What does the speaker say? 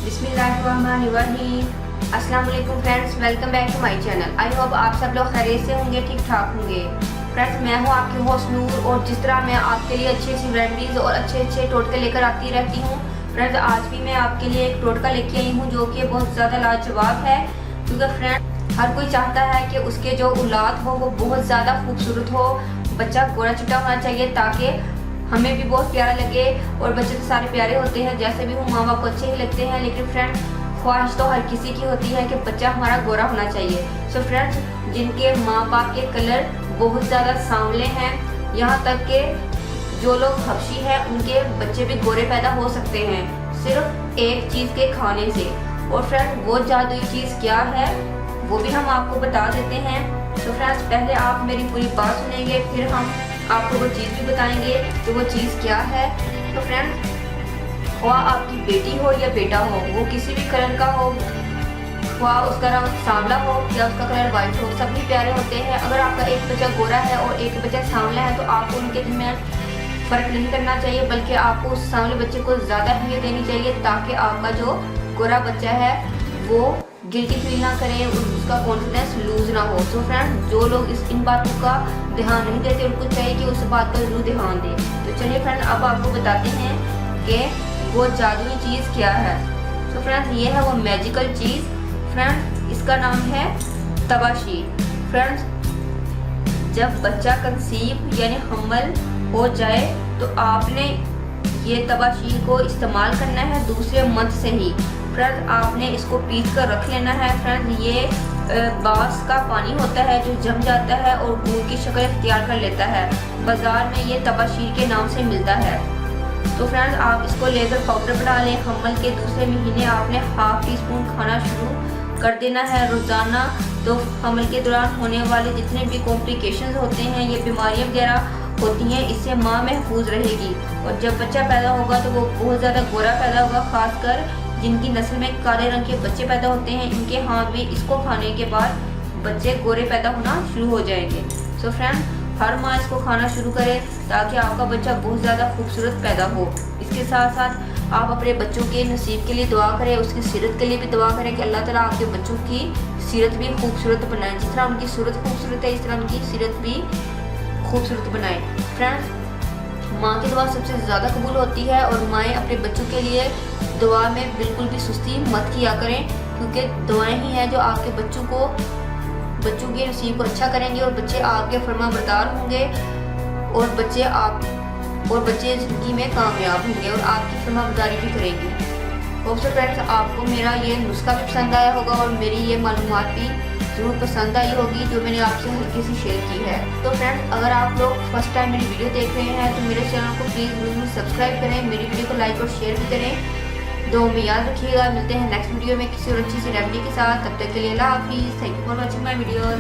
बिस्मिल्लाहिर्रहमानिर्रहीम। अस्सलाम वालेकुम friends, welcome back to my channel. I hope आप सब लोग खैरियत से होंगे, ठीक ठाक होंगे। फ्रेंड्स, मैं हूँ आपकी होस्ट नूर और जिस तरह मैं आपके लिए अच्छी अच्छी रेमेडीज़ और अच्छे अच्छे टोटके लेकर आती रहती हूँ। फ्रेंड्स, आज भी मैं आपके लिए एक टोटका लेके आई हूँ जो कि बहुत ज़्यादा लाजवाब है, क्योंकि फ्रेंड्स हर कोई चाहता है कि उसके जो औलाद हो वो बहुत ज़्यादा खूबसूरत हो, बच्चा गोरा चिट्टा होना चाहिए ताकि हमें भी बहुत प्यारा लगे। और बच्चे तो सारे प्यारे होते हैं, जैसे भी हो माँ बाप को अच्छे ही लगते हैं, लेकिन फ्रेंड्स ख्वाहिश तो हर किसी की होती है कि बच्चा हमारा गोरा होना चाहिए। सो फ्रेंड्स, जिनके माँ बाप के कलर बहुत ज़्यादा सांवले हैं, यहाँ तक कि जो लोग हबशी हैं उनके बच्चे भी गोरे पैदा हो सकते हैं सिर्फ एक चीज़ के खाने से। और फ्रेंड्स, वो जादुई चीज़ क्या है वो भी हम आपको बता देते हैं। तो फ्रेंड्स, पहले आप मेरी पूरी बात सुनेंगे, फिर हम आपको वो चीज़ भी बताएंगे तो वो चीज़ क्या है। तो फ्रेंड्स, ख्वा आपकी बेटी हो या बेटा हो, वो किसी भी कलर का हो, ख्वा उसका रंग सांवला हो या उसका कलर वाइट हो, सभी प्यारे होते हैं। अगर आपका एक बच्चा गोरा है और एक बच्चा सांवला है तो आपको उनके दरमियान फ़र्क नहीं करना चाहिए, बल्कि आपको उस सांवले बच्चे को ज़्यादा अहमियत देनी चाहिए ताकि आपका जो गोरा बच्चा है वो गिल्टी फील ना करे, उसका कॉन्फिडेंस लूज ना हो। तो फ्रेंड्स, जो लोग इन बातों का ध्यान नहीं देते उनको चाहिए कि उस बात का जरूर ध्यान दें। तो चलिए फ्रेंड्स, अब आपको बताते हैं कि वो जादुई चीज़ क्या है। तो फ्रेंड्स, ये है वो मैजिकल चीज़। फ्रेंड्स, इसका नाम है तबाशीर। फ्रेंड्स, जब बच्चा कंसीव यानी हमल हो जाए तो आपने ये तबाशीर को इस्तेमाल करना है दूसरे मंथ से ही। फ्रेंड्स, आपने इसको पीस कर रख लेना है। फ्रेंड्स, ये बांस का पानी होता है जो जम जाता है और गुड़ की शक्ल इख्तियार कर लेता है। बाज़ार में ये तबाशीर के नाम से मिलता है। तो फ्रेंड्स, आप इसको लेकर पाउडर बना लें। हमल के दूसरे महीने आपने हाफ टी स्पून खाना शुरू कर देना है रोज़ाना। तो हमल के दौरान होने वाले जितने भी कॉम्प्लिकेशंस होते हैं, ये बीमारियाँ वगैरह होती हैं, इससे माँ महफूज रहेगी। और जब बच्चा पैदा होगा तो वो बहुत ज़्यादा गोरा पैदा होगा, खासकर जिनकी नस्ल में काले रंग के बच्चे पैदा होते हैं, इनके हाथ भी इसको खाने के बाद बच्चे गोरे पैदा होना शुरू हो जाएंगे। सो फ्रेंड्स, हर माँ इसको खाना शुरू करे ताकि आपका बच्चा बहुत ज़्यादा खूबसूरत पैदा हो। इसके साथ साथ आप अपने बच्चों के नसीब के लिए दुआ करें, उसकी सीरत के लिए भी दुआ करें कि अल्लाह ताला आपके बच्चों की सीरत भी खूबसूरत बनाए। जिस तरह उनकी सूरत खूबसूरत है, इस तरह उनकी सीरत भी खूबसूरत बनाए। फ्रेंड्स, माँ की दुआ सबसे ज़्यादा कबूल होती है और माएँ अपने बच्चों के लिए दुआ में बिल्कुल भी सुस्ती मत किया करें, क्योंकि दुआएं ही हैं जो आपके बच्चों के नसीब को अच्छा करेंगे और बच्चे आपके फरमाबरदार होंगे और बच्चे ज़िंदगी में कामयाब होंगे और आपकी फरमाबरदारी भी करेंगे। होप सो फ्रेंड्स, आपको मेरा ये नुस्खा भी पसंद आया होगा और मेरी ये मालूमात भी ज़रूर पसंद आई होगी जो मैंने आपसे हल्की सी शेयर की है। तो फ्रेंड्स, अगर आप लोग फर्स्ट टाइम मेरी वीडियो देख रहे हैं तो मेरे चैनल को प्लीज़ ज़रूर सब्सक्राइब करें, मेरी वीडियो को लाइक और शेयर भी करें। दो में याद रखिएगा। मिलते हैं नेक्स्ट वीडियो में किसी और अच्छी सी रेमेडी के साथ। तब तक के लिए अल्लाह हाफिज़। Thank you for watching my videos.